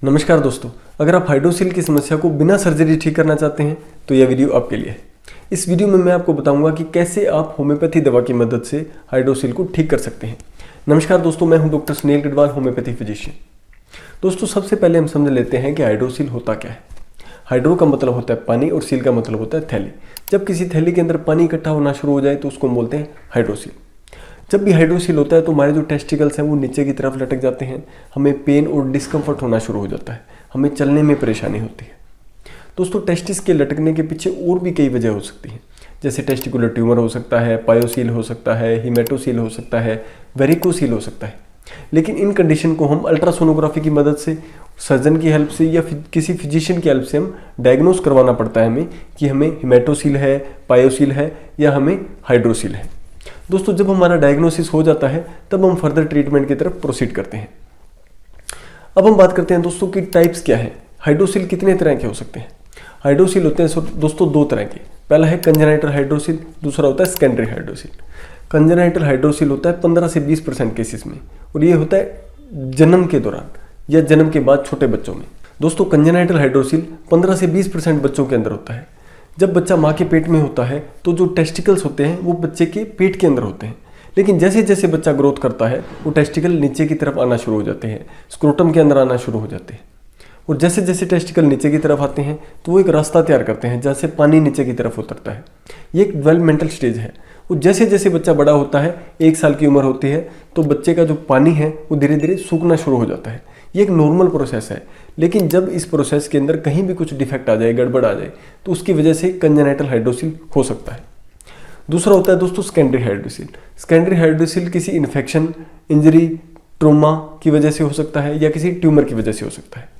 नमस्कार दोस्तों, अगर आप हाइड्रोसील की समस्या को बिना सर्जरी ठीक करना चाहते हैं तो यह वीडियो आपके लिए है। इस वीडियो में मैं आपको बताऊंगा कि कैसे आप होम्योपैथी दवा की मदद से हाइड्रोसील को ठीक कर सकते हैं। नमस्कार दोस्तों, मैं हूं doctor Sunil Garhwal, homeopathy physician. दोस्तों, सबसे पहले हम समझ लेते हैं कि हाइड्रोसील होता क्या है। हाइड्रो का मतलब होता है पानी और सील का मतलब होता है थैली। जब किसी थैली के अंदर पानी इकट्ठा होना शुरू हो जाए तो उसको हम बोलते हैं हाइड्रोसील। जब भी हाइड्रोसील होता है तो हमारे जो टेस्टिकल्स हैं वो नीचे की तरफ लटक जाते हैं, हमें पेन और डिस्कम्फर्ट होना शुरू हो जाता है, हमें चलने में परेशानी होती है। दोस्तों, टेस्टिस के लटकने के पीछे और भी कई वजह हो सकती हैं, जैसे टेस्टिकुलर ट्यूमर हो सकता है, पायोसील हो सकता है, हिमेटोसील हो सकता है, वेरिकोसील हो सकता है। लेकिन इन कंडीशन को हम अल्ट्रासोनोग्राफी की मदद से, सर्जन की हेल्प से या किसी फिजिशियन की हेल्प से हम डायग्नोस करवाना पड़ता है हमें कि हमें हिमेटोसील है, पायोसील है या हमें हाइड्रोसील है। दोस्तों, जब हमारा डायग्नोसिस हो जाता है तब हम फर्दर ट्रीटमेंट की तरफ प्रोसीड करते हैं। अब हम बात करते हैं दोस्तों कि टाइप्स क्या है। हाइड्रोसील कितने तरह के हो सकते हैं। हाइड्रोसील होते हैं दोस्तों दो तरह के। पहला है कंजेनाइटल हाइड्रोसील, दूसरा होता है सेकेंडरी हाइड्रोसील। कंजेनाइटल हाइड्रोसील होता है 15 से 20% केसेस में, और ये होता है जन्म के दौरान या जन्म के बाद छोटे बच्चों में। दोस्तों, कंजेनाइटल हाइड्रोसील 15 से 20% बच्चों के अंदर होता है। जब बच्चा माँ के पेट में होता है तो जो टेस्टिकल्स होते हैं वो बच्चे के पेट के अंदर होते हैं, लेकिन जैसे जैसे बच्चा ग्रोथ करता है वो टेस्टिकल नीचे की तरफ आना शुरू हो जाते हैं, स्क्रोटम के अंदर आना शुरू हो जाते हैं। और जैसे जैसे टेस्टिकल नीचे की तरफ आते हैं तो वो एक रास्ता तैयार करते हैं जहाँ से पानी नीचे की तरफ उतरता है। ये एक डेवलपमेंटल स्टेज है। और जैसे जैसे बच्चा बड़ा होता है, 1 साल की उम्र होती है, तो बच्चे का जो पानी है वो धीरे धीरे सूखना शुरू हो जाता है। ये एक नॉर्मल प्रोसेस है, लेकिन जब इस प्रोसेस के अंदर कहीं भी कुछ डिफेक्ट आ जाए, गड़बड़ आ जाए, तो उसकी वजह से कंजेनाइटल हाइड्रोसील हो सकता है। दूसरा होता है दोस्तों सेकेंडरी हाइड्रोसील। सेकेंडरी हाइड्रोसील किसी इन्फेक्शन, इंजरी, ट्रोमा की वजह से हो सकता है या किसी ट्यूमर की वजह से हो सकता है।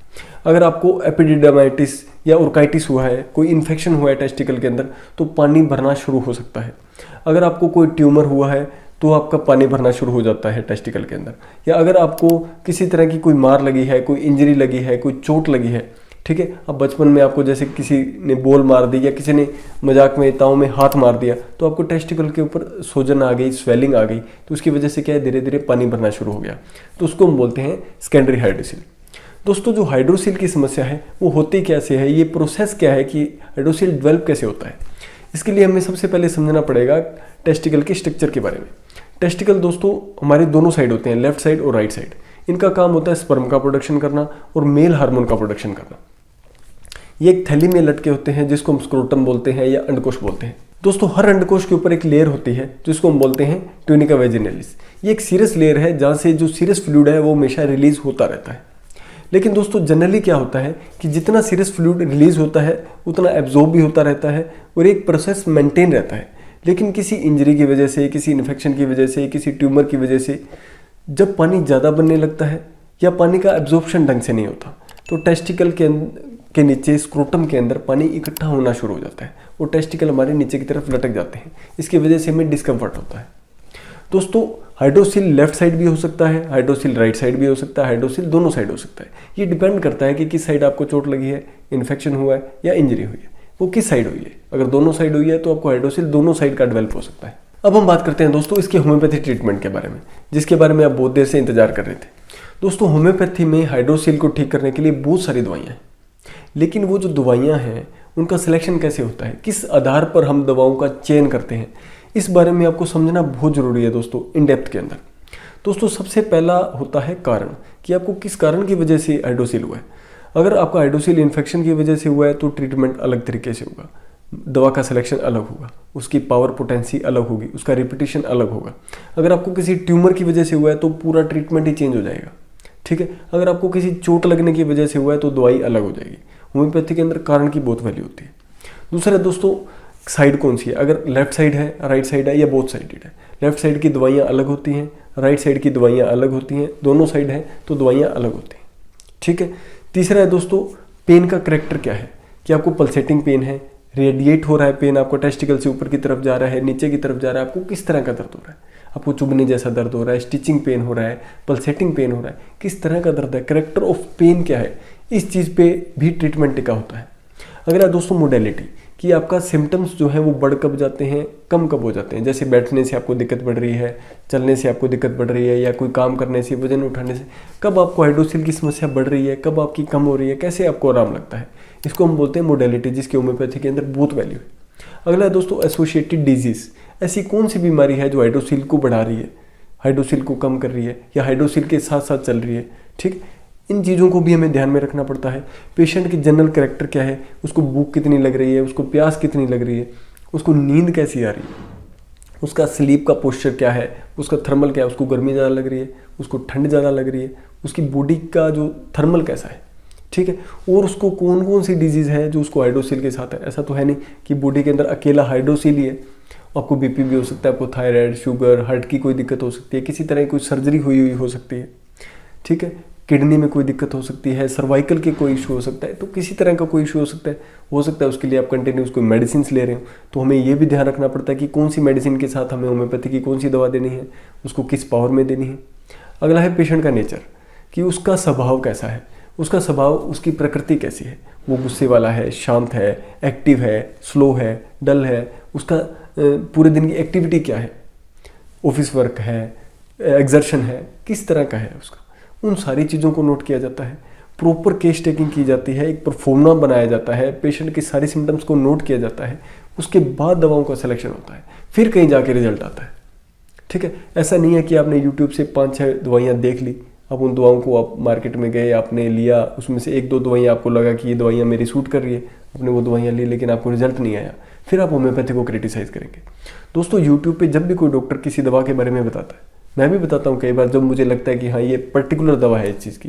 अगर आपको एपिडिडामाइटिस या ओर्काइटिस हुआ है, कोई इन्फेक्शन हुआ है टेस्टिकल के अंदर, तो पानी भरना शुरू हो सकता है। अगर आपको कोई ट्यूमर हुआ है तो आपका पानी भरना शुरू हो जाता है टेस्टिकल के अंदर। या अगर आपको किसी तरह की कोई मार लगी है, कोई इंजरी लगी है, कोई चोट लगी है, ठीक है, अब बचपन में आपको जैसे किसी ने बॉल मार दी या किसी ने मजाक में ताव में हाथ मार दिया, तो आपको टेस्टिकल के ऊपर सूजन आ गई, स्वेलिंग आ गई, तो उसकी वजह से क्या है, धीरे धीरे पानी भरना शुरू हो गया, तो उसको हम बोलते हैं सेकेंडरी हाइड्रोसील। दोस्तों, जो हाइड्रोसील की समस्या है वो होती कैसे है, ये प्रोसेस क्या है कि हाइड्रोसील डेवलप कैसे होता है, इसके लिए हमें सबसे पहले समझना पड़ेगा टेस्टिकल के स्ट्रक्चर के बारे में। टेस्टिकल दोस्तों हमारे दोनों साइड होते हैं, लेफ्ट साइड और राइट साइड। इनका काम होता है स्पर्म का प्रोडक्शन करना और मेल हार्मोन का प्रोडक्शन करना। ये एक थैली में लटके होते हैं जिसको हम स्क्रोटम बोलते हैं या अंडकोश बोलते हैं। दोस्तों, हर अंडकोश के ऊपर एक लेयर होती है जिसको हम बोलते हैं ट्यूनिका वेजिनैलिस। ये एक सीरस लेयर है जहाँ से जो सीरस फ्लूइड है वो हमेशा रिलीज होता रहता है। लेकिन दोस्तों, जनरली क्या होता है कि जितना सीरस फ्लूइड रिलीज होता है उतना एब्जॉर्ब भी होता रहता है और एक प्रोसेस मेंटेन रहता है। लेकिन किसी इंजरी की वजह से, किसी इन्फेक्शन की वजह से, किसी ट्यूमर की वजह से जब पानी ज़्यादा बनने लगता है या पानी का एब्जॉर्प्शन ढंग से नहीं होता, तो टेस्टिकल के नीचे स्क्रोटम के अंदर पानी इकट्ठा होना शुरू हो जाता है और टेस्टिकल हमारे नीचे की तरफ लटक जाते हैं। इसकी वजह से हमें डिस्कम्फर्ट होता है। दोस्तों, हाइड्रोसील लेफ्ट साइड भी हो सकता है, हाइड्रोसील राइट साइड भी हो सकता है, हाइड्रोसील दोनों साइड हो सकता है। ये डिपेंड करता है कि किस साइड आपको चोट लगी है, इन्फेक्शन हुआ है या इंजरी हुई है, वो किस साइड हुई है। अगर दोनों साइड हुई है तो आपको हाइड्रोसील दोनों साइड का डेवलप हो सकता है। अब हम बात करते हैं दोस्तों इसके होम्योपैथी ट्रीटमेंट के बारे में, जिसके बारे में आप बहुत देर से इंतजार कर रहे थे। दोस्तों, होम्योपैथी में हाइड्रोसील को ठीक करने के लिए बहुत सारी दवाइयाँ हैं, लेकिन वो जो दवाइयाँ हैं उनका सिलेक्शन कैसे होता है, किस आधार पर हम दवाओं का चयन करते हैं, इस बारे में आपको समझना बहुत ज़रूरी है दोस्तों इन डेप्थ के अंदर। दोस्तों, सबसे पहला होता है कारण, कि आपको किस कारण की वजह से हाइड्रोसील हुआ है। अगर आपका हाइड्रोसील इन्फेक्शन की वजह से हुआ है तो ट्रीटमेंट अलग तरीके से होगा, दवा का सिलेक्शन अलग होगा, उसकी पावर पोटेंसी अलग होगी, उसका रिपीटिशन अलग होगा। अगर आपको किसी ट्यूमर की वजह से हुआ है तो पूरा ट्रीटमेंट ही चेंज हो जाएगा, ठीक है। अगर आपको किसी चोट लगने की वजह से हुआ है तो दवाई अलग हो जाएगी। होम्योपैथी के अंदर कारण की बहुत वैल्यू होती है। दूसरा दोस्तों, साइड कौन सी है, अगर लेफ्ट साइड है, राइट साइड है या बोथ साइडेड है। लेफ्ट साइड की दवाइयाँ अलग होती हैं, राइट साइड की दवाइयाँ अलग होती हैं, दोनों साइड है तो दवाइयाँ अलग होती हैं, ठीक है। तीसरा है दोस्तों, पेन का करैक्टर क्या है, कि आपको पल्सेटिंग पेन है, रेडिएट हो रहा है पेन, आपको टेस्टिकल से ऊपर की तरफ जा रहा है, नीचे की तरफ जा रहा है, आपको किस तरह का दर्द हो रहा है, आपको चुभने जैसा दर्द हो रहा है, स्टिचिंग पेन हो रहा है, पल्सेटिंग पेन हो रहा है, किस तरह का दर्द है, करैक्टर ऑफ पेन क्या है, इस चीज़ पे भी ट्रीटमेंट टिका होता है। अगला दोस्तों मोडेलिटी, कि आपका सिम्टम्स जो है वो बढ़ कब जाते हैं, कम कब हो जाते हैं। जैसे बैठने से आपको दिक्कत बढ़ रही है, चलने से आपको दिक्कत बढ़ रही है, या कोई काम करने से, वजन उठाने से, कब आपको हाइड्रोसिल की समस्या बढ़ रही है, कब आपकी कम हो रही है, कैसे आपको आराम लगता है। इसको हम बोलते हैं मोडेलिटी, जिसकी होम्योपैथी के अंदर बूथ वैल्यू है। अगला है दोस्तों एसोसिएटेड डिजीज। ऐसी कौन सी बीमारी है जो हाइड्रोसिल को बढ़ा रही है, हाइड्रोसिल को कम कर रही है, या हाइड्रोसिल के साथ साथ चल रही है। ठीक, इन चीज़ों को भी हमें ध्यान में रखना पड़ता है। पेशेंट की जनरल कैरेक्टर क्या है, उसको भूख कितनी लग रही है, उसको प्यास कितनी लग रही है, उसको नींद कैसी आ रही है, उसका स्लीप का पोस्चर क्या है, उसका थर्मल क्या है, उसको गर्मी ज़्यादा लग रही है, उसको ठंड ज़्यादा लग रही है, उसकी बॉडी का जो थर्मल कैसा है। ठीक है, और उसको कौन कौन सी डिजीज़ है जो उसको हाइड्रोसिल के साथ है। ऐसा तो है नहीं कि बॉडी के अंदर अकेला हाइड्रोसिल ही है। आपको बीपी भी हो सकता है, आपको थायराइड, शुगर, हार्ट की कोई दिक्कत हो सकती है, किसी तरह की कोई सर्जरी हुई हो सकती है। ठीक है, किडनी में कोई दिक्कत हो सकती है, सर्वाइकल के कोई इशू हो सकता है, तो किसी तरह का कोई इशू हो सकता है उसके लिए आप कंटिन्यूस कोई मेडिसिन ले रहे हो। तो हमें ये भी ध्यान रखना पड़ता है कि कौन सी मेडिसिन के साथ हमें होम्योपैथी की कौन सी दवा देनी है, उसको किस पावर में देनी है। अगला है पेशेंट का नेचर, कि उसका स्वभाव कैसा है, उसका स्वभाव, उसकी प्रकृति कैसी है, वो गुस्से वाला है, शांत है, एक्टिव है, स्लो है, डल है, उसका पूरे दिन की एक्टिविटी क्या है, ऑफिस वर्क है, एग्जर्शन है, किस तरह का है उसका। उन सारी चीज़ों को नोट किया जाता है। प्रॉपर केस टेकिंग की जाती है, एक परफॉर्मा बनाया जाता है, पेशेंट के सारे सिम्टम्स को नोट किया जाता है, उसके बाद दवाओं का सिलेक्शन होता है, फिर कहीं जाके रिजल्ट आता है। ठीक है, ऐसा नहीं है कि आपने यूट्यूब से 5-6 दवाइयाँ देख ली, अब उन दवाओं को आप मार्केट में गए, आपने लिया, उसमें से 1-2 दवाइयाँ आपको लगा कि ये दवाइयाँ मेरी सूट कर रही है, आपने वो दवाइयाँ ली, लेकिन आपको रिजल्ट नहीं आया, फिर आप होम्योपैथी को क्रिटिसाइज़ करेंगे। दोस्तों यूट्यूब पे जब भी कोई डॉक्टर किसी दवा के बारे में बताता है, मैं भी बताता हूँ कई बार जब मुझे लगता है कि हाँ ये पर्टिकुलर दवा है इस चीज़ की,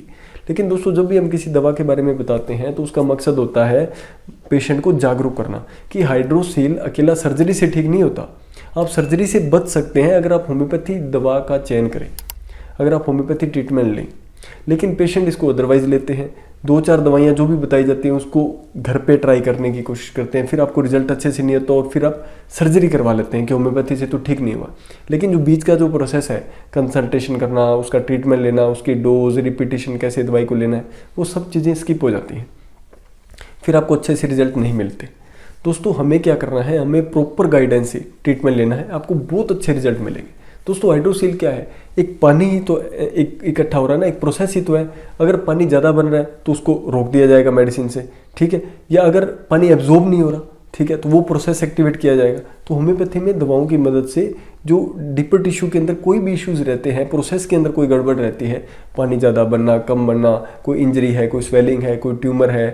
लेकिन दोस्तों जब भी हम किसी दवा के बारे में बताते हैं तो उसका मकसद होता है पेशेंट को जागरूक करना कि हाइड्रोसिल अकेला सर्जरी से ठीक नहीं होता। आप सर्जरी से बच सकते हैं अगर आप होम्योपैथी दवा का चयन करें, अगर आप होम्योपैथी ट्रीटमेंट लें। लेकिन पेशेंट इसको अदरवाइज लेते हैं, 2-4 दवाइयाँ जो भी बताई जाती हैं उसको घर पे ट्राई करने की कोशिश करते हैं, फिर आपको रिजल्ट अच्छे से नहीं होता और फिर आप सर्जरी करवा लेते हैं कि होम्योपैथी से तो ठीक नहीं हुआ। लेकिन जो बीच का जो प्रोसेस है, कंसल्टेशन करना, उसका ट्रीटमेंट लेना, उसकी डोज, रिपीटिशन, कैसे दवाई को लेना है, वो सब चीज़ें स्किप हो जाती हैं, फिर आपको अच्छे से रिजल्ट नहीं मिलते। दोस्तों हमें क्या करना है, हमें प्रॉपर गाइडेंस से ट्रीटमेंट लेना है, आपको बहुत अच्छे रिजल्ट मिलेंगे। दोस्तों हाइड्रोसिल क्या है, एक पानी ही तो एक इकट्ठा हो रहा है ना, एक प्रोसेस ही तो है। अगर पानी ज़्यादा बन रहा है तो उसको रोक दिया जाएगा मेडिसिन से, ठीक है, या अगर पानी एब्जॉर्ब नहीं हो रहा, ठीक है, तो वो प्रोसेस एक्टिवेट किया जाएगा। तो होम्योपैथी में दवाओं की मदद से जो डीपर टिश्यू के अंदर कोई भी इश्यूज रहते हैं, प्रोसेस के अंदर कोई गड़बड़ रहती है, पानी ज़्यादा बनना, कम बनना, कोई इंजरी है, कोई स्वेलिंग है, कोई ट्यूमर है,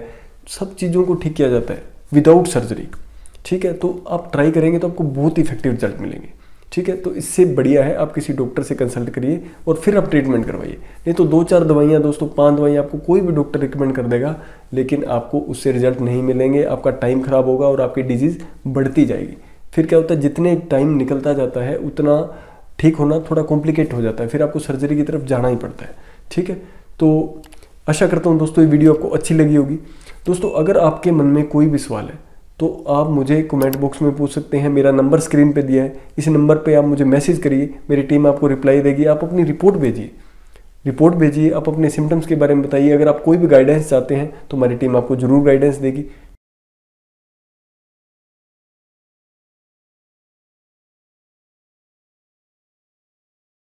सब चीज़ों को ठीक किया जाता है विदाउट सर्जरी। ठीक है, तो आप ट्राई करेंगे तो आपको बहुत इफेक्टिव रिजल्ट मिलेंगे। ठीक है, तो इससे बढ़िया है आप किसी डॉक्टर से कंसल्ट करिए और फिर आप ट्रीटमेंट करवाइए। नहीं तो 2-4 दवाइयाँ दोस्तों, 5 दवाइयाँ आपको कोई भी डॉक्टर रिकमेंड कर देगा, लेकिन आपको उससे रिजल्ट नहीं मिलेंगे, आपका टाइम खराब होगा और आपकी डिजीज़ बढ़ती जाएगी। फिर क्या होता है, जितने टाइम निकलता जाता है उतना ठीक होना थोड़ा कॉम्प्लिकेट हो जाता है, फिर आपको सर्जरी की तरफ जाना ही पड़ता है। ठीक है, तो आशा करता हूँ दोस्तों ये वीडियो आपको अच्छी लगी होगी। दोस्तों अगर आपके मन में कोई भी सवाल है तो आप मुझे कमेंट बॉक्स में पूछ सकते हैं, मेरा नंबर स्क्रीन पे दिया है, इस नंबर पे आप मुझे मैसेज करिए, मेरी टीम आपको रिप्लाई देगी। आप अपनी रिपोर्ट भेजिए, आप अपने सिम्टम्स के बारे में बताइए। अगर आप कोई भी गाइडेंस चाहते हैं तो हमारी टीम आपको ज़रूर गाइडेंस देगी।